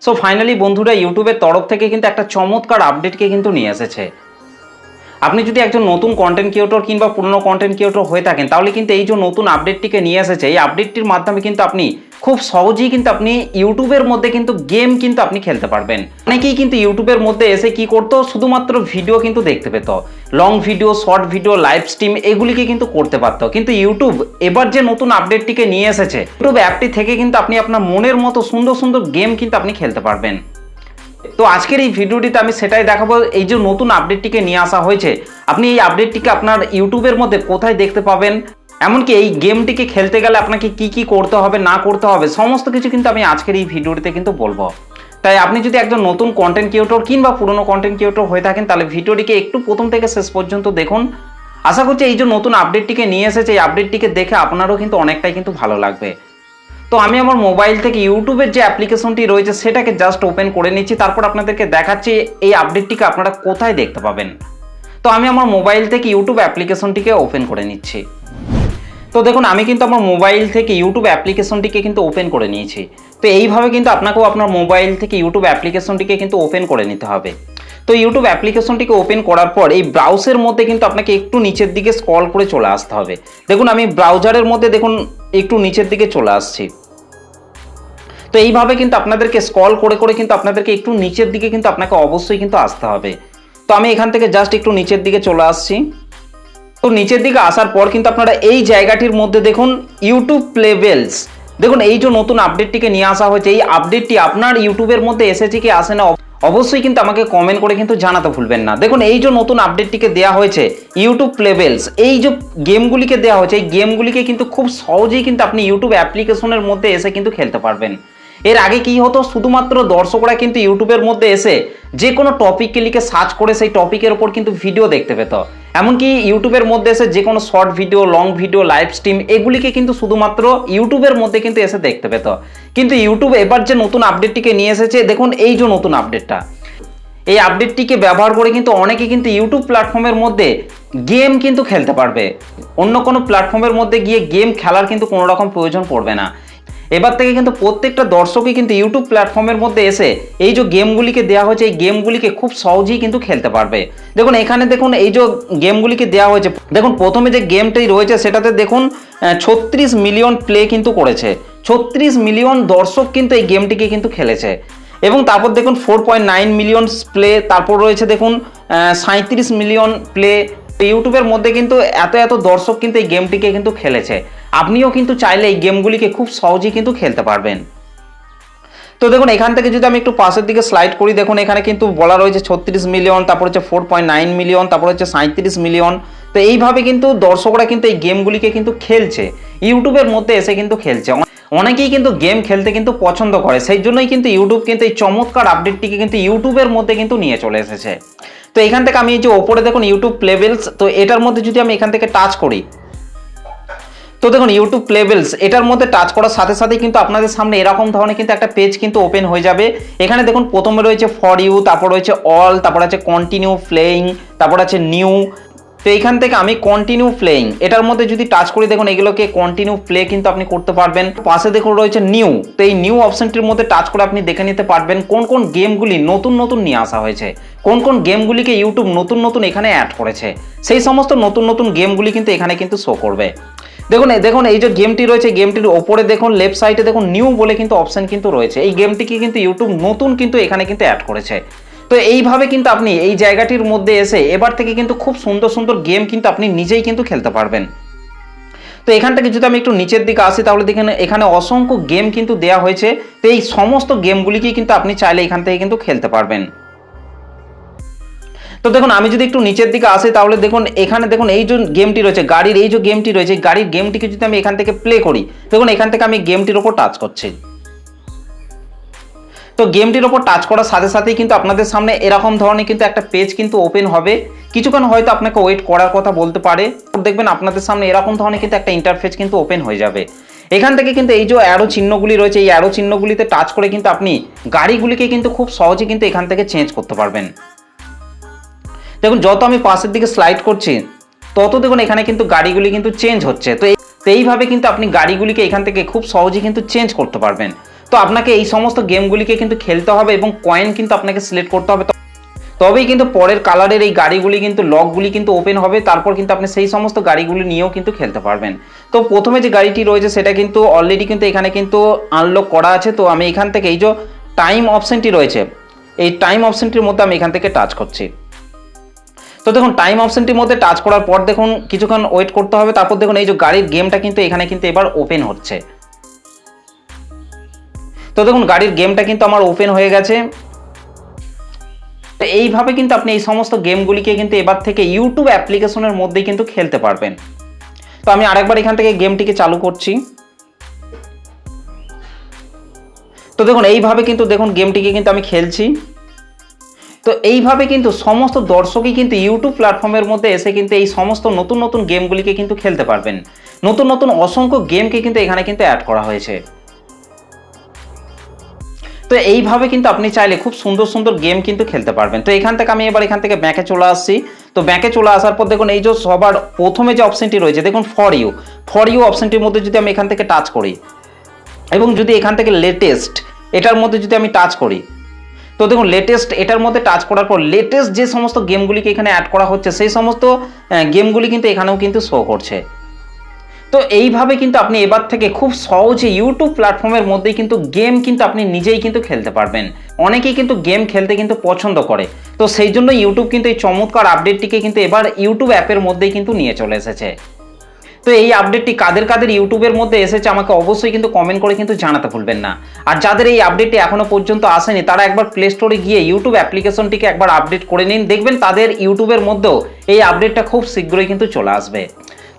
So finally বন্ধুরা ইউটিউবের তরফ থেকে কিন্তু একটা চমৎকার আপডেটকে কিন্তু নিয়ে এসেছে। আপনি যদি একজন নতুন কন্টেন্ট ক্রিয়েটর কিংবা পুরনো কন্টেন্ট ক্রিয়েটর হয়ে থাকেন তাহলে কিন্তু এই যে নতুন আপডেটটিকে নিয়ে এসেছে এই আপডেটটির মাধ্যমে কিন্তু আপনি খুব সহজেই কিন্তু আপনি ইউটিউবের মধ্যে কিন্তু গেম কিন্তু আপনি খেলতে পারবেন। অনেকেই কিন্তু ইউটিউবের মধ্যে এসে কি করতো, শুধুমাত্র ভিডিও কিন্তু দেখতে পেত, long video, short video, live stream এগুলিকে কিন্তু করতে পারতো। কিন্তু ইউটিউব এবার যে নতুন আপডেটটিকে নিয়ে এসেছে, ইউটিউব অ্যাপটি থেকে কিন্তু আপনি আপনার মনের মতো সুন্দর সুন্দর গেম কিন্তু আপনি খেলতে পারবেন। তো আজকের এই ভিডিওটিতে আমি সেটাই দেখাবো, এই যে নতুন আপডেটটিকে নিয়ে আসা হয়েছে আপনি এই আপডেটটিকে আপনার ইউটিউবের মধ্যে কোথায় দেখতে পাবেন, এমনকি এই গেমটিকে খেলতে গেলে আপনাকে কি কি করতে হবে না করতে হবে সমস্ত কিছু কিন্তু আমি আজকের এই ভিডিওটিতে কিন্তু বলবো। তাই আপনি যদি একজন নতুন কন্টেন্ট ক্রিয়েটর কিংবা পুরনো কন্টেন্ট ক্রিয়েটর হয়ে থাকেন তাহলে ভিডিওটিকে একটু প্রথম থেকে শেষ পর্যন্ত দেখুন। আশা করছি এই যে নতুন আপডেটটিকে নিয়ে এসেছে এই আপডেটটিকে দেখে আপনারও কিন্তু অনেকটাই কিন্তু ভালো লাগবে। তো আমি আমার মোবাইল থেকে ইউটিউবের যে অ্যাপ্লিকেশনটি রয়েছে সেটাকে জাস্ট ওপেন করে নিচ্ছি, তারপর আপনাদেরকে দেখাচ্ছি এই আপডেটটিকে আপনারা কোথায় দেখতে পাবেন। তো আমি আমার মোবাইল থেকে ইউটিউব অ্যাপ্লিকেশনটিকে ওপেন করে নিচ্ছি। তো দেখুন আমি কিন্তু আমার মোবাইল থেকে ইউটিউব অ্যাপ্লিকেশনটিকে কিন্তু ওপেন করে নিয়েছি। তো এইভাবে কিন্তু আপনাকেও আপনার মোবাইল থেকে ইউটিউব অ্যাপ্লিকেশনটিকে কিন্তু ওপেন করে নিতে হবে। তো ইউটিউব অ্যাপ্লিকেশনটিকে ওপেন করার পর এই ব্রাউজারের মধ্যে কিন্তু আপনাকে একটু নিচের দিকে স্ক্রল করে চলে আসতে হবে। দেখুন আমি ব্রাউজারের মধ্যে দেখুন একটু নিচের দিকে চলে আসছি। তো এইভাবে কিন্তু আপনাদেরকে স্ক্রল করে করে কিন্তু আপনাদেরকে একটু নিচের দিকে কিন্তু আপনাকে অবশ্যই কিন্তু আসতে হবে। তো আমি এখান থেকে জাস্ট একটু নিচের দিকে চলে আসছি। তো নিচের দিকে আসার পর কিন্তু আপনারা এই জায়গাটির মধ্যে দেখুন ইউটিউব প্লেবেলস, দেখুন এই যে নতুন আপডেটটিকে নিয়ে আসা হয়েছে এই আপডেটটি আপনার ইউটিউবের মধ্যে এসেছে কি আসে না অবশ্যই কিন্তু আমাকে কমেন্ট করে কিন্তু জানাতে ভুলবেন না। দেখুন এই যে নতুন আপডেটটিকে দেওয়া হয়েছে ইউটিউব প্লেবেলস, এই যে গেমগুলিকে দেওয়া হয়েছে এই গেমগুলিকে কিন্তু খুব সহজেই কিন্তু আপনি ইউটিউব অ্যাপ্লিকেশনের মধ্যে এসে কিন্তু খেলতে পারবেন। এর আগে কি হতো, শুধুমাত্র দর্শকরা কিন্তু ইউটিউবের মধ্যে এসে যে কোনো টপিককে লিখে সার্চ করে সেই টপিকের ওপর কিন্তু ভিডিও দেখতে পেত, এমনকি ইউটিউবের মধ্যে এসে যে কোনো short video, long video, live stream এগুলিকে কিন্তু শুধুমাত্র ইউটিউবের মধ্যে কিন্তু এসে দেখতে পেত। কিন্তু ইউটিউব এবার যে নতুন আপডেটটিকে নিয়ে এসেছে, দেখুন এই যে নতুন আপডেটটা, এই আপডেটটিকে ব্যবহার করে কিন্তু অনেকে কিন্তু ইউটিউব প্ল্যাটফর্মের মধ্যে গেম কিন্তু খেলতে পারবে। অন্য কোনো প্ল্যাটফর্মের মধ্যে গিয়ে গেম খেলার কিন্তু কোনো রকম প্রয়োজন পড়বে না। এবার থেকে কিন্তু প্রত্যেকটা দর্শকই কিন্তু ইউটিউব প্ল্যাটফর্মের মধ্যে এসে এই যে গেমগুলিকে দেওয়া হয়েছে এই গেমগুলিকে খুব সহজেই কিন্তু খেলতে পারবে। দেখুন এখানে দেখুন এই যে গেমগুলিকে দেওয়া হয়েছে, দেখুন প্রথমে যে গেমটি রয়েছে সেটাতে দেখুন 36 মিলিয়ন প্লে কিন্তু করেছে, 36 মিলিয়ন দর্শক কিন্তু এই গেমটিকে কিন্তু খেলেছে। এবং তারপর দেখুন 4.9 মিলিয়ন প্লে, তারপর রয়েছে দেখুন 37 মিলিয়ন প্লে। ইউটিউবের মধ্যে কিন্তু এত এত দর্শক কিন্তু এই গেমটিকে কিন্তু খেলেছে। আপনিও কিন্তু চাইলে এই গেমগুলিকে খুব সহজেই কিন্তু খেলতে পারবেন। তো দেখুন এখান থেকে যদি আমি একটু পাশের দিকে স্লাইড করি, দেখুন এখানে কিন্তু বলা রয়েছে 36 মিলিয়ন, তারপর হচ্ছে 4.9 মিলিয়ন, তারপর হচ্ছে 37 মিলিয়ন। তো এইভাবে কিন্তু দর্শকরা কিন্তু এই গেমগুলিকে কিন্তু খেলছে, ইউটিউবের মধ্যে এসে কিন্তু খেলছে। অনেকেই কিন্তু গেম খেলতে কিন্তু পছন্দ করে, সেই জন্যই কিন্তু ইউটিউব কিন্তু এই চমৎকার আপডেটটিকে কিন্তু ইউটিউবের মধ্যে কিন্তু নিয়ে চলে এসেছে। তো এখান থেকে আমি এই যে ওপরে দেখুন ইউটিউব প্লেবেলস, তো এটার মধ্যে যদি আমি এখান থেকে টাচ করি, তো দেখুন ইউটিউব প্লেবেলস এটার মধ্যে টাচ করার সাথে সাথে কিন্তু আপনাদের সামনে এরকম ধরনের কিন্তু একটা পেজ কিন্তু ওপেন হয়ে যাবে। এখানে দেখুন প্রথমে রয়েছে ফর ইউ, তারপর রয়েছে অল, তারপর আছে কন্টিনিউ প্লেয়িং, তারপর আছে নিউ। তো এইখান থেকে আমি কন্টিনিউ প্লেয়িং এটার মধ্যে যদি টাচ করি, দেখুন এগুলোকে কন্টিনিউ প্লে কিন্তু আপনি করতে পারবেন। পাশে দেখুন রয়েছে নিউ, তো এই নিউ অপশনটির মধ্যে টাচ করে আপনি দেখে নিতে পারবেন কোন কোন গেমগুলি নতুন নতুন নিয়ে আসা হয়েছে, কোন কোন গেমগুলিকে ইউটিউব নতুন নতুন এখানে অ্যাড করেছে, সেই সমস্ত নতুন নতুন গেমগুলি কিন্তু এখানে কিন্তু শো করবে। দেখুন দেখুন এই যে গেমটি রয়েছে গেমটির ওপরে দেখুন লেফট সাইডে দেখুন নিউ বলে কিন্তু অপশন কিন্তু রয়েছে, এই গেমটিকে কিন্তু ইউটিউব নতুন কিন্তু এখানে কিন্তু অ্যাড করেছে। তো এইভাবে কিন্তু আপনি এই জায়গাটির মধ্যে এসে এবার থেকে কিন্তু খুব সুন্দর সুন্দর গেম কিন্তু আপনি নিজেই কিন্তু খেলতে পারবেন। তো এখান থেকে যদি আমি একটু নিচের দিকে আসি তাহলে দেখেন এখানে অসংখ্য গেম কিন্তু দেওয়া হয়েছে। তো এই সমস্ত গেমগুলিকেই কিন্তু আপনি চাইলে এখান থেকে কিন্তু খেলতে পারবেন। তো দেখুন আমি যদি একটু নিচের দিকে আসি তাহলে দেখুন এখানে দেখুন এই যে গেমটি রয়েছে গাড়ির, এই যে গেমটি রয়েছে গাড়ির গেমটিকে যদি আমি এখান থেকে প্লে করি, দেখুন এখান থেকে আমি গেমটির ওপর টাচ করছি। তো গেমটির ওপর টাচ করার সাথে সাথেই কিন্তু আপনাদের সামনে এরকম ধরনের কিন্তু একটা পেজ কিন্তু ওপেন হবে। কিছুক্ষণ হয়তো আপনাকে ওয়েট করার কথা বলতে পারে, দেখবেন আপনাদের সামনে এরকম ধরনের কিন্তু একটা ইন্টারফেস কিন্তু ওপেন হয়ে যাবে। এখান থেকে কিন্তু এই যে অ্যারো চিহ্নগুলি রয়েছে এই অ্যারো চিহ্নগুলিতে টাচ করে কিন্তু আপনি গাড়িগুলিকে কিন্তু খুব সহজে কিন্তু এখান থেকে চেঞ্জ করতে পারবেন। দেখুন যত আমি পাশের দিকে স্লাইড করছি তত দেখুন এখানে কিন্তু গাড়িগুলি কিন্তু চেঞ্জ হচ্ছে। তো এইভাবে কিন্তু আপনি গাড়িগুলিকে এখান থেকে খুব সহজেই কিন্তু চেঞ্জ করতে পারবেন। তো আপনাকে এই সমস্ত গেমগুলিকে কিন্তু খেলতে হবে এবং কয়েন কিন্তু আপনাকে সিলেক্ট করতে হবে, তবেই কিন্তু পরের কালারের এই গাড়িগুলি কিন্তু লকগুলি কিন্তু ওপেন হবে, তারপর কিন্তু আপনি সেই সমস্ত গাড়িগুলি নিয়েও কিন্তু খেলতে পারবেন। তো প্রথমে যে গাড়িটি রয়েছে সেটা কিন্তু অলরেডি কিন্তু এখানে কিন্তু আনলক করা আছে। তো আমি এখান থেকে এই যে টাইম অপশনটি রয়েছে, এই টাইম অপশনটির মধ্যে আমি এখান থেকে টাচ করছি। তো দেখুন টাইম অপশনটির মধ্যে টাচ করার পর দেখুন কিছুক্ষণ ওয়েট করতে হবে, তারপর দেখুন এই যে গাড়ির গেমটা কিন্তু এখানে কিন্তু এবার ওপেন হচ্ছে। তো দেখুন গাড়ির গেমটা কিন্তু আমার ওপেন হয়ে গেছে। এইভাবে কিন্তু আপনি এই সমস্ত গেমগুলিকে কিন্তু এবার থেকে ইউটিউব অ্যাপ্লিকেশনের মধ্যেই কিন্তু খেলতে পারবেন। তো আমি আরেকবার এখান থেকে গেমটিকে চালু করছি। তো দেখুন এইভাবে কিন্তু দেখুন গেমটিকে কিন্তু আমি খেলছি। তো এইভাবে কিন্তু সমস্ত দর্শকই কিন্তু ইউটিউব প্ল্যাটফর্মের মধ্যে এসে কিন্তু এই সমস্ত নতুন নতুন গেমগুলিকে কিন্তু খেলতে পারবেন। নতুন নতুন অসংখ্য গেমকে কিন্তু এখানে কিন্তু অ্যাড করা হয়েছে। তো এইভাবে কিন্তু আপনি চাইলে খুব সুন্দর সুন্দর গেম কিন্তু খেলতে পারবেন। তো এখান থেকে আমি এবার এখান থেকে ব্যাকে চলে আসছি। তো ব্যাকে চলে আসার পর দেখুন এই যে সবার প্রথমে যে অপশনটি রয়েছে দেখুন ফর ইউ অপশনটির মধ্যে যদি আমি এখান থেকে টাচ করি এবং যদি এখান থেকে লেটেস্ট এটার মধ্যে যদি আমি টাচ করি, তো দেখুন লেটেস্ট এটার মধ্যে টাচ করার পর লেটেস্ট যে সমস্ত গেমগুলিকে এখানে অ্যাড করা হচ্ছে সেই সমস্ত গেমগুলি কিন্তু এখানেও কিন্তু শো করছে। তো এইভাবে কিন্তু আপনি এবার থেকে খুব সহজে ইউটিউব প্ল্যাটফর্মের মধ্যেই কিন্তু গেম কিন্তু আপনি নিজেই কিন্তু খেলতে পারবেন। অনেকেই কিন্তু গেম খেলতে কিন্তু পছন্দ করে, তো সেই জন্য ইউটিউব কিন্তু এই চমৎকার আপডেটটিকে কিন্তু এবার ইউটিউব অ্যাপের মধ্যেই কিন্তু নিয়ে চলে এসেছে। তো এই আপডেটটি কাদের কাদের ইউটিউবের মধ্যে এসেছে আমাকে অবশ্যই কিন্তু কমেন্ট করে কিন্তু জানাতে ভুলবেন না। আর যাদের এই আপডেটটি এখনো পর্যন্ত আসেনি তারা একবার প্লে স্টোরে গিয়ে ইউটিউব অ্যাপ্লিকেশনটিকে একবার আপডেট করে নিন, দেখবেন তাদের ইউটিউবের মধ্যেও এই আপডেটটা খুব শীঘ্রই কিন্তু চলে আসবে।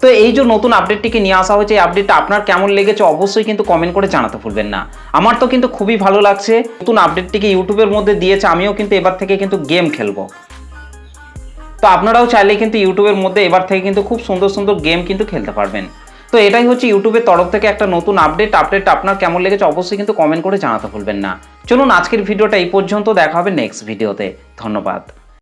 তো এই যে নতুন আপডেটটিকে নিয়ে আসা হয়েছে এই আপডেটটা আপনার কেমন লেগেছে অবশ্যই কিন্তু কমেন্ট করে জানাতে ভুলবেন না। আমার তো কিন্তু খুবই ভালো লাগছে, নতুন আপডেটটিকে ইউটিউবের মধ্যে দিয়েছে, আমিও কিন্তু এবার থেকে কিন্তু গেম খেলবো। তো আপনারাও চাইলে কিন্তু ইউটিউবের মধ্যে এবার থেকে কিন্তু খুব সুন্দর সুন্দর গেম কিন্তু খেলতে পারবেন। তো এটাই হচ্ছে ইউটিউবের তরফ থেকে একটা নতুন আপডেট আপনার কেমন লেগেছে অবশ্যই কিন্তু কমেন্ট করে জানাতে ভুলবেন না। চলুন আজকের ভিডিওটা এই পর্যন্ত, দেখা হবে নেক্সট ভিডিওতে। ধন্যবাদ।